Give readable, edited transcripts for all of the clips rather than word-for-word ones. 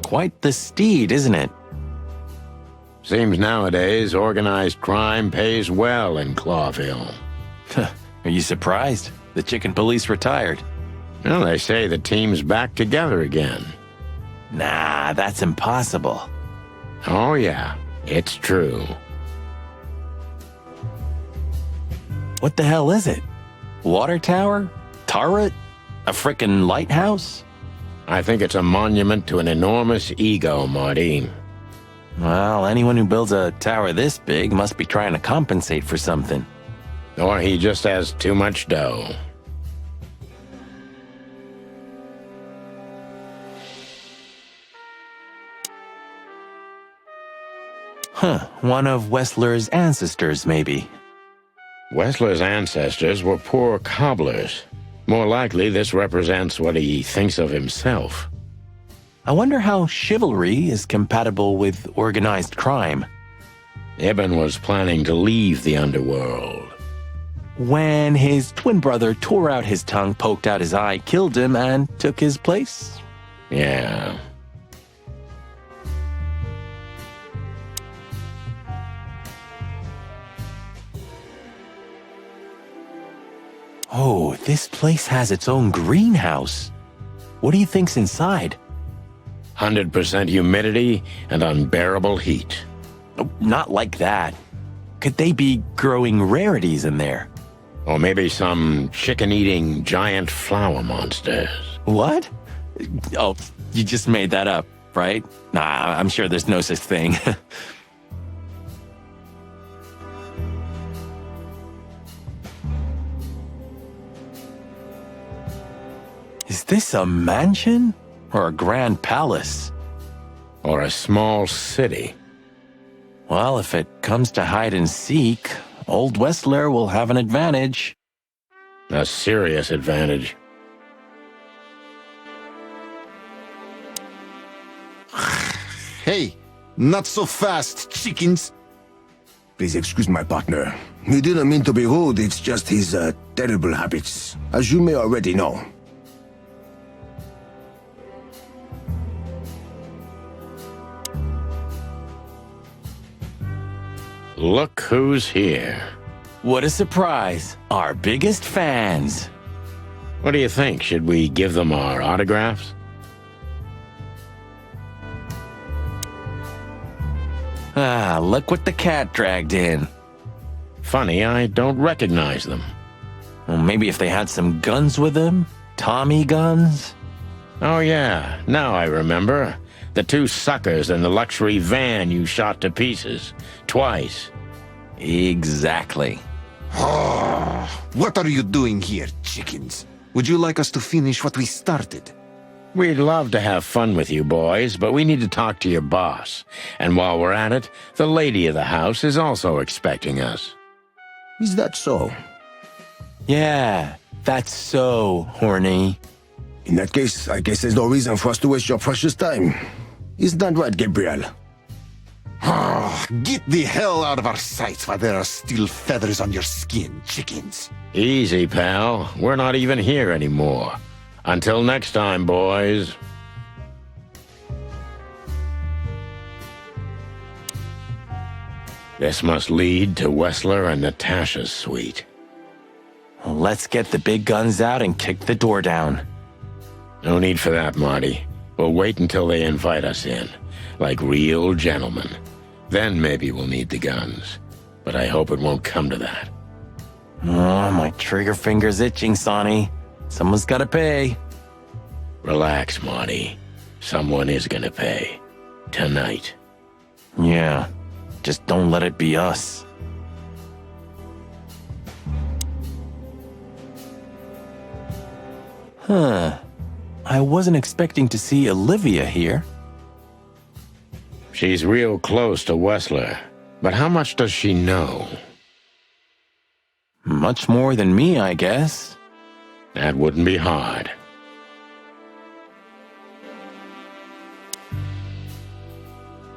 quite the steed, isn't it? Seems nowadays organized crime pays well in Clawville. Are you surprised? The chicken police retired. Well, they say the team's back together again. Nah, that's impossible. Oh yeah, it's true. What the hell is it? Water tower? Turret? A frickin' lighthouse? I think it's a monument to an enormous ego, Marty. Well, anyone who builds a tower this big must be trying to compensate for something. Or he just has too much dough. Huh, one of Wessler's ancestors, maybe. Wessler's ancestors were poor cobblers. More likely, this represents what he thinks of himself. I wonder how chivalry is compatible with organized crime. Ibn was planning to leave the underworld. When his twin brother tore out his tongue, poked out his eye, killed him, and took his place? Yeah. Oh, this place has its own greenhouse. What do you think's inside? 100% humidity and unbearable heat. Oh, not like that. Could they be growing rarities in there? Or maybe some chicken-eating giant flower monsters. What? Oh, you just made that up, right? Nah, I'm sure there's no such thing. Is this a mansion or a grand palace? Or a small city. Well, if it comes to hide and seek, old Wessler will have an advantage. A serious advantage. Hey, not so fast, chickens. Please excuse my partner. He didn't mean to be rude, it's just his terrible habits, as you may already know. Look who's here. What a surprise. Our biggest fans. What do you think? Should we give them our autographs? Ah, look what the cat dragged in. Funny, I don't recognize them. Well, maybe if they had some guns with them? Tommy guns? Oh yeah, now I remember. The two suckers in the luxury van you shot to pieces. Twice. Exactly. What are you doing here, chickens? Would you like us to finish what we started? We'd love to have fun with you boys, but we need to talk to your boss. And while we're at it, the lady of the house is also expecting us. Is that so? Yeah, that's so horny. In that case, I guess there's no reason for us to waste your precious time. Isn't that right, Gabriel? Get the hell out of our sights while there are still feathers on your skin, chickens. Easy, pal. We're not even here anymore. Until next time, boys. This must lead to Wessler and Natasha's suite. Let's get the big guns out and kick the door down. No need for that, Marty. We'll wait until they invite us in, like real gentlemen. Then maybe we'll need the guns. But I hope it won't come to that. Oh, my trigger finger's itching, Sonny. Someone's gotta pay. Relax, Marty. Someone is gonna pay. Tonight. Yeah, just don't let it be us. Huh. I wasn't expecting to see Olivia here. She's real close to Wessler. But how much does she know? Much more than me, I guess. That wouldn't be hard.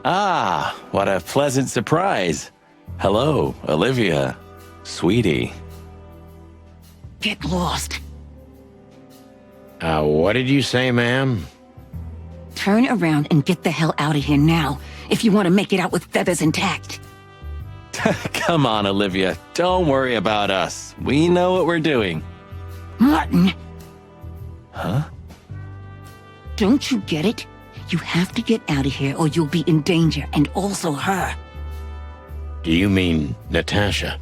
Ah, what a pleasant surprise. Hello, Olivia. Sweetie. Get lost. What did you say, ma'am? turn around and get the hell out of here now, if you want to make it out with feathers intact. Come on, Olivia. Don't worry about us. We know what we're doing. Martin! Huh? Don't you get it? You have to get out of here or you'll be in danger, and also her. Do you mean Natasha?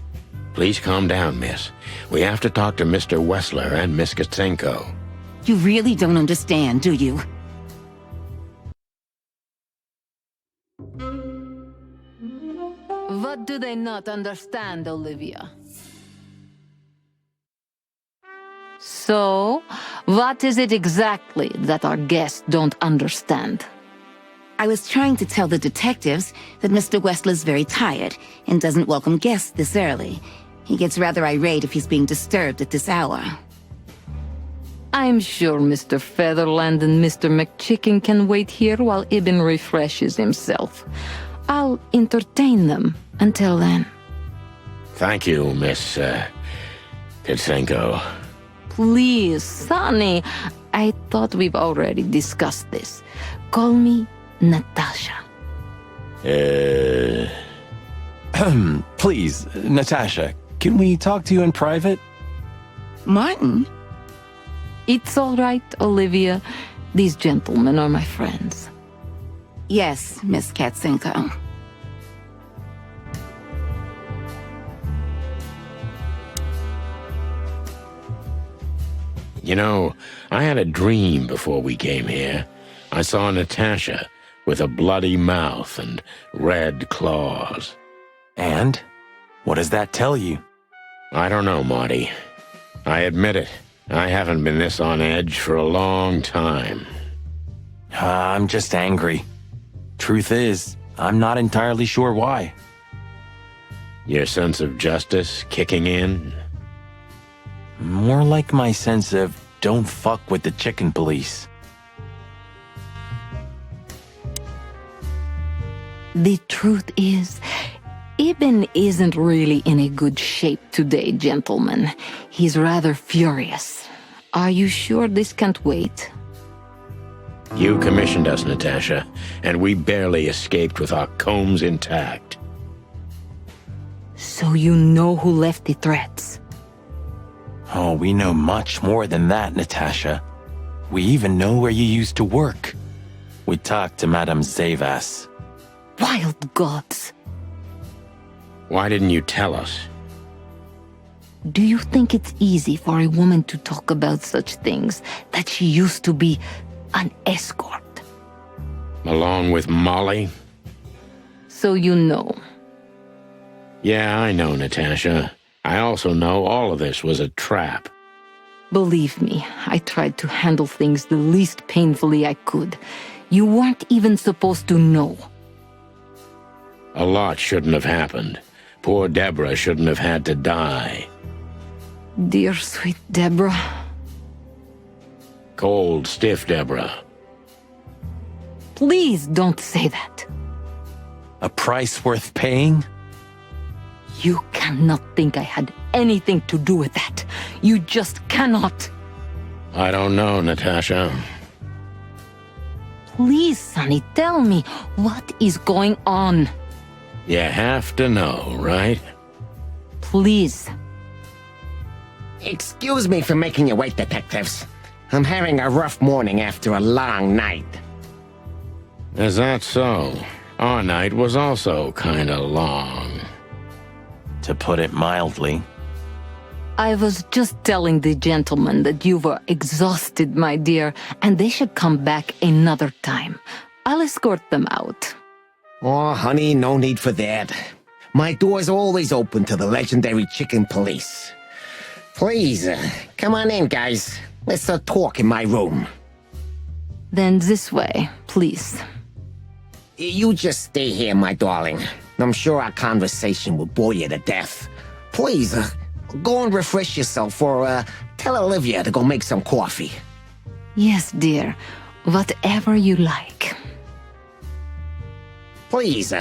Please calm down, miss. We have to talk to Mr. Wessler and Miss Katsenko. You really don't understand, do you? What do they not understand, Olivia? So, what is it exactly that our guests don't understand? I was trying to tell the detectives that Mr. Wessler's very tired and doesn't welcome guests this early. He gets rather irate if he's being disturbed at this hour. I'm sure Mr. Featherland and Mr. McChicken can wait here while Ibn refreshes himself. I'll entertain them until then. Thank you, Miss, Katsenko. Please, Sonny. I thought we've already discussed this. Call me Natasha. Please, Natasha, can we talk to you in private? Martin? It's all right, Olivia. These gentlemen are my friends. Yes, Miss Katsenko. You know, I had a dream before we came here. I saw Natasha with a bloody mouth and red claws. And? What does that tell you? I don't know, Marty. I admit it. I haven't been this on edge for a long time. I'm just angry. Truth is, I'm not entirely sure why. Your sense of justice kicking in? More like my sense of don't fuck with the chicken police. The truth is, Ibn isn't really in a good shape today, gentlemen. He's rather furious. Are you sure this can't wait? You commissioned us, Natasha, and we barely escaped with our combs intact. So you know who left the threats? Oh, we know much more than that, Natasha. We even know where you used to work. We talked to Madame Zavas. Wild gods! Why didn't you tell us? Do you think it's easy for a woman to talk about such things, that she used to be an escort? Along with Molly? So you know. Yeah, I know, Natasha. I also know all of this was a trap. Believe me, I tried to handle things the least painfully I could. You weren't even supposed to know. A lot shouldn't have happened. Poor Deborah shouldn't have had to die. Dear sweet Deborah. Cold, stiff Deborah. Please don't say that. A price worth paying? You cannot think I had anything to do with that. You just cannot. I don't know, Natasha. Please, Sonny, tell me, what is going on? You have to know, right? Please. Excuse me for making you wait, detectives. I'm having a rough morning after a long night. Is that so? Our night was also kinda long. To put it mildly. I was just telling the gentlemen that you were exhausted, my dear, and they should come back another time. I'll escort them out. Oh, honey, no need for that. My door's always open to the legendary chicken police. Please, come on in, guys. Let's talk in my room. Then this way, please. You just stay here, my darling. I'm sure our conversation will bore you to death. Please, go and refresh yourself or tell Olivia to go make some coffee. Yes, dear. Whatever you like. Please,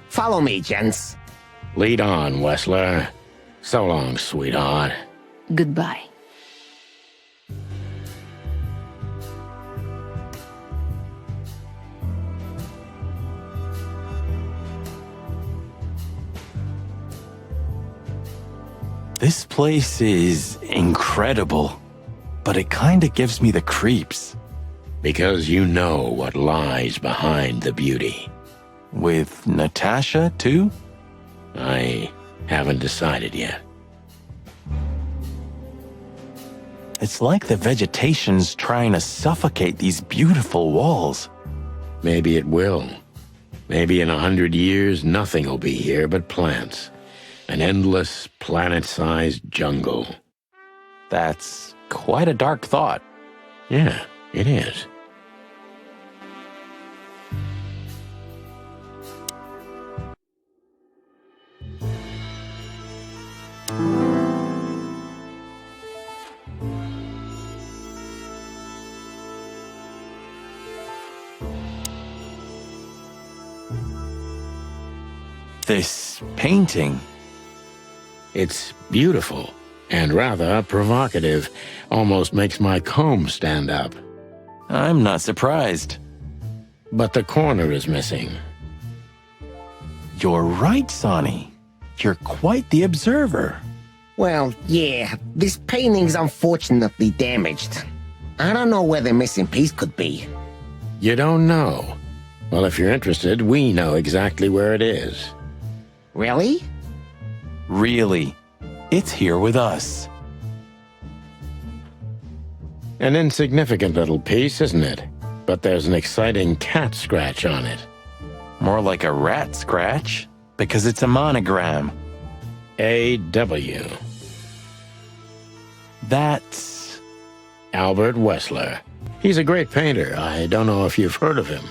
follow me, gents. Lead on, Wessler. So long, sweetheart. Goodbye. This place is incredible, but it kinda gives me the creeps. Because you know what lies behind the beauty. With Natasha, too? I haven't decided yet. It's like the vegetation's trying to suffocate these beautiful walls. Maybe it will. Maybe in 100 years, nothing will be here but plants. An endless, planet-sized jungle. That's quite a dark thought. Yeah, it is. This painting. It's beautiful and rather provocative. Almost makes my comb stand up. I'm not surprised. But the corner is missing. You're right, Sonny. You're quite the observer. Well, yeah, this painting's unfortunately damaged. I don't know where the missing piece could be. You don't know? Well, if you're interested, we know exactly where it is. Really? Really. It's here with us. An insignificant little piece, isn't it? But there's an exciting cat scratch on it. More like a rat scratch, because it's a monogram. A.W. That's... Albert Wessler. He's a great painter. I don't know if you've heard of him.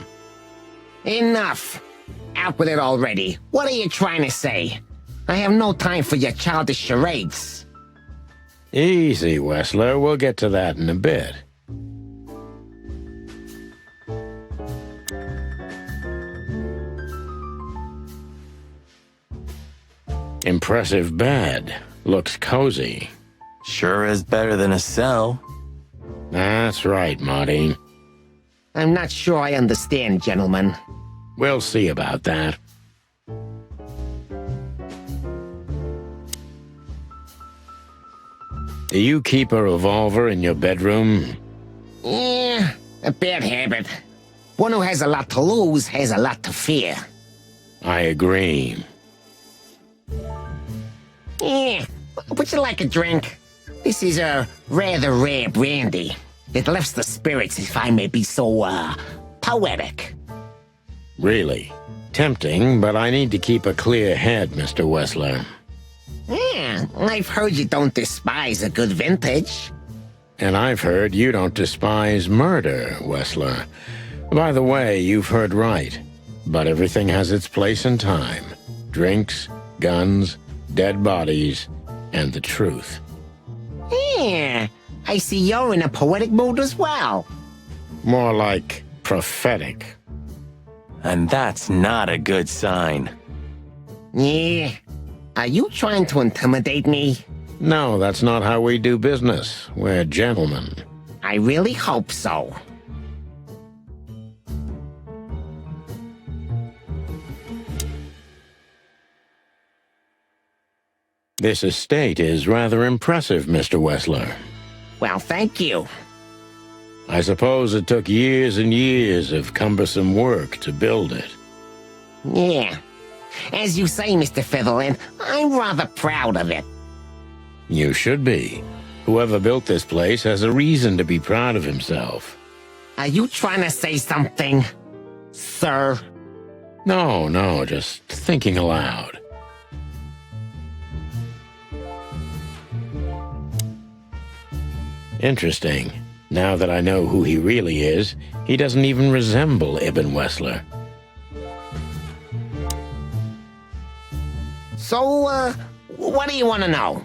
Enough! Out with it already. What are you trying to say? I have no time for your childish charades. Easy, Wessler. We'll get to that in a bit. Impressive bed. Looks cozy. Sure is better than a cell. That's right, Marty. I'm not sure I understand, gentlemen. We'll see about that. Do you keep a revolver in your bedroom? Yeah, a bad habit. One who has a lot to lose has a lot to fear. I agree. Yeah, would you like a drink? This is a rather rare brandy. It lifts the spirits, if I may be so, poetic. Really? Tempting, but I need to keep a clear head, Mr. Wessler. Yeah, I've heard you don't despise a good vintage. And I've heard you don't despise murder, Wessler. By the way, you've heard right. But everything has its place and time. Drinks, guns, dead bodies, and the truth. Yeah, I see you're in a poetic mood as well. More like prophetic. And that's not a good sign. Yeah, are you trying to intimidate me? No, that's not how we do business. We're gentlemen. I really hope so. This estate is rather impressive, Mr. Wessler. Well, thank you. I suppose it took years and years of cumbersome work to build it. Yeah. As you say, Mr. Featherland, I'm rather proud of it. You should be. Whoever built this place has a reason to be proud of himself. Are you trying to say something, sir? No, just thinking aloud. Interesting. Now that I know who he really is, he doesn't even resemble Ibn Wessler. So, what do you want to know?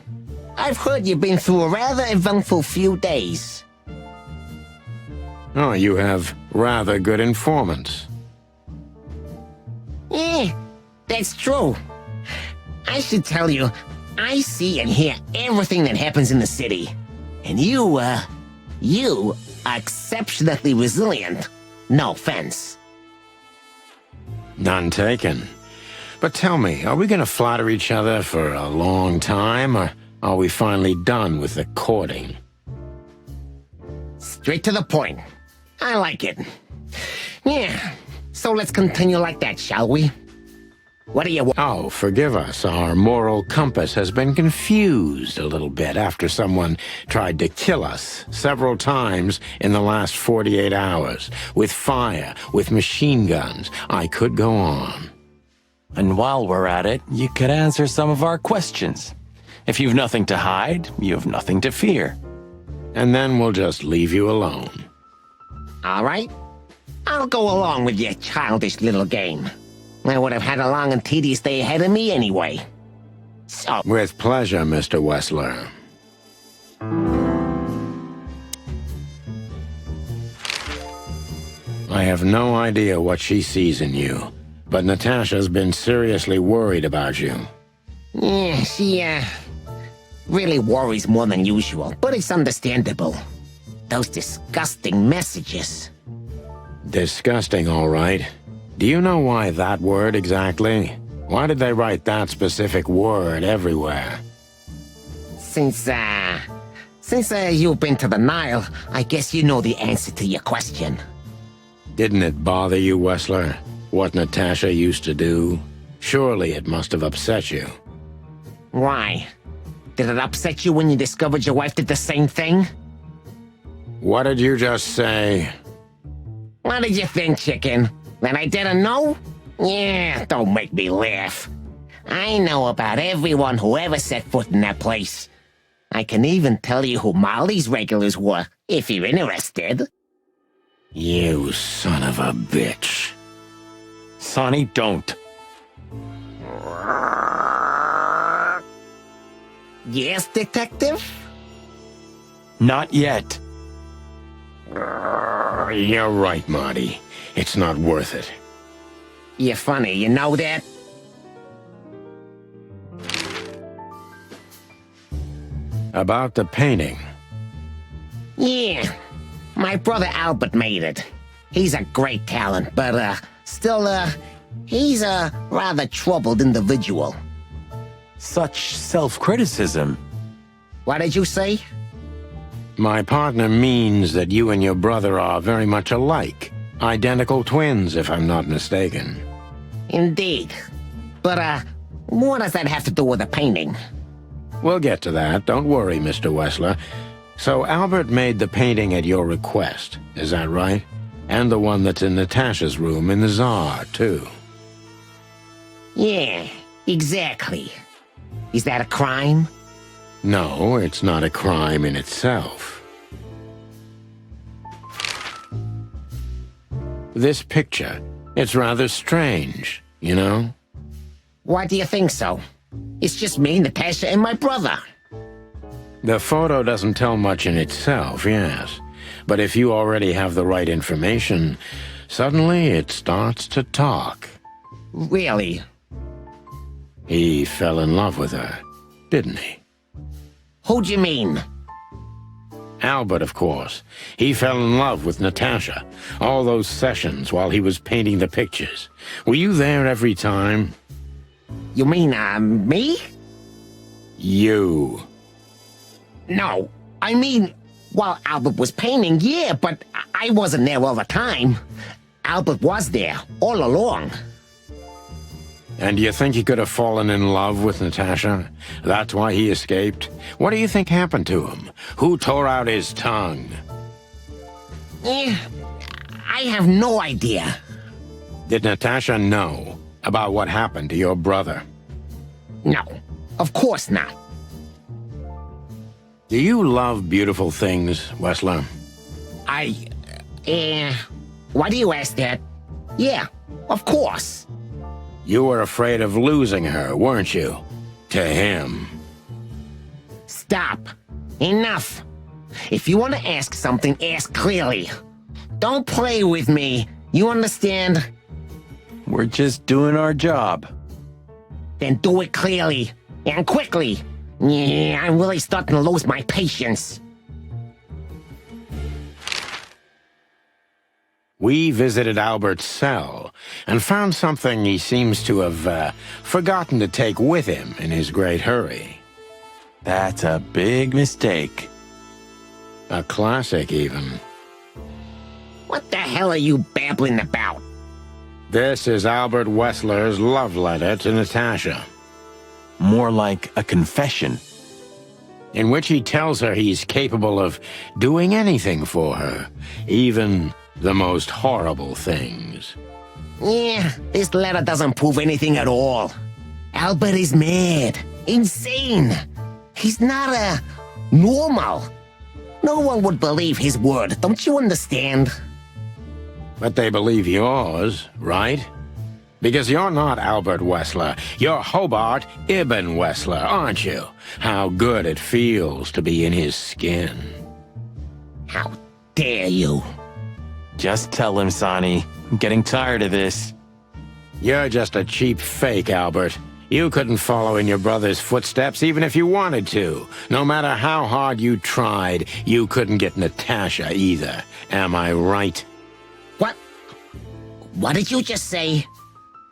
I've heard you've been through a rather eventful few days. Oh, you have rather good informants. Yeah, that's true. I should tell you, I see and hear everything that happens in the city. And you are exceptionally resilient. No offense. None taken. But tell me, are we going to flatter each other for a long time, or Are we finally done with the courting? Straight to the point. I like it. Yeah, so let's continue like that, shall we? What do you want? Oh, forgive us. Our moral compass has been confused a little bit after someone tried to kill us several times in the last 48 hours. With fire, with machine guns. I could go on. And while we're at it, you could answer some of our questions. If you've nothing to hide, you have nothing to fear. And then we'll just leave you alone. All right. I'll go along with your childish little game. I would have had a long and tedious day ahead of me anyway. So... With pleasure, Mr. Wessler. I have no idea what she sees in you, but Natasha's been seriously worried about you. Yeah, she, really worries more than usual, but it's understandable. Those disgusting messages. Disgusting, all right. Do you know why that word exactly? Why did they write that specific word everywhere? Since you've been to the Nile, I guess you know the answer to your question. Didn't it bother you, Wessler, what Natasha used to do? Surely it must have upset you. Why? Did it upset you when you discovered your wife did the same thing? What did you just say? What did you think, chicken? That I didn't know? Yeah, don't make me laugh. I know about everyone who ever set foot in that place. I can even tell you who Molly's regulars were, if you're interested. You son of a bitch. Sonny, don't. Yes, detective? Not yet. You're right, Marty. It's not worth it. You're funny, you know that? About the painting. Yeah. My brother Albert made it. He's a great talent, but, he's a rather troubled individual. Such self-criticism. What did you say? My partner means that you and your brother are very much alike. Identical twins, if I'm not mistaken. Indeed. But, what does that have to do with the painting? We'll get to that. Don't worry, Mr. Wessler. So Albert made the painting at your request, is that right? And the one that's in Natasha's room in the Tsar, too. Yeah, exactly. Is that a crime? No, it's not a crime in itself. This picture, it's rather strange, you know? Why do you think so? It's just me, Natasha, and my brother. The photo doesn't tell much in itself, yes. But if you already have the right information, suddenly it starts to talk. Really? He fell in love with her, didn't he? Who'd you mean? Albert, of course. He fell in love with Natasha. All those sessions while he was painting the pictures. Were you there every time? You mean, me? You. No, I mean, while Albert was painting, yeah, but I wasn't there all the time. Albert was there, all along. And do you think he could have fallen in love with Natasha? That's why he escaped? What do you think happened to him? Who tore out his tongue? I have no idea. Did Natasha know about what happened to your brother? No, of course not. Do you love beautiful things, Wessler? Why do you ask that? Yeah, of course. You were afraid of losing her, weren't you? To him. Stop. Enough. If you want to ask something, ask clearly. Don't play with me. You understand? We're just doing our job. Then do it clearly. And quickly. Yeah, I'm really starting to lose my patience. We visited Albert's cell and found something he seems to have forgotten to take with him in his great hurry. That's a big mistake. A classic, even. What the hell are you babbling about? This is Albert Wessler's love letter to Natasha, More like a confession. in which he tells her he's capable of doing anything for her, even the most horrible things. Yeah, this letter doesn't prove anything at all. Albert is mad. Insane. He's not, normal. No one would believe his word, don't you understand? But they believe yours, right? Because you're not Albert Wessler. You're Hobart Ibn Wessler, aren't you? How good it feels to be in his skin. How dare you? Just tell him, Sonny. I'm getting tired of this. You're just a cheap fake, Albert. You couldn't follow in your brother's footsteps even if you wanted to. No matter how hard you tried, you couldn't get Natasha either. Am I right? What? What did you just say?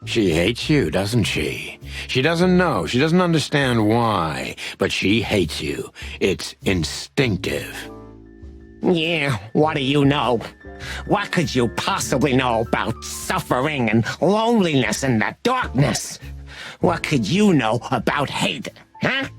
She hates you, doesn't she? She doesn't know. She doesn't understand why. But she hates you. It's instinctive. Yeah, what do you know? What could you possibly know about suffering and loneliness and the darkness? What could you know about hate, huh?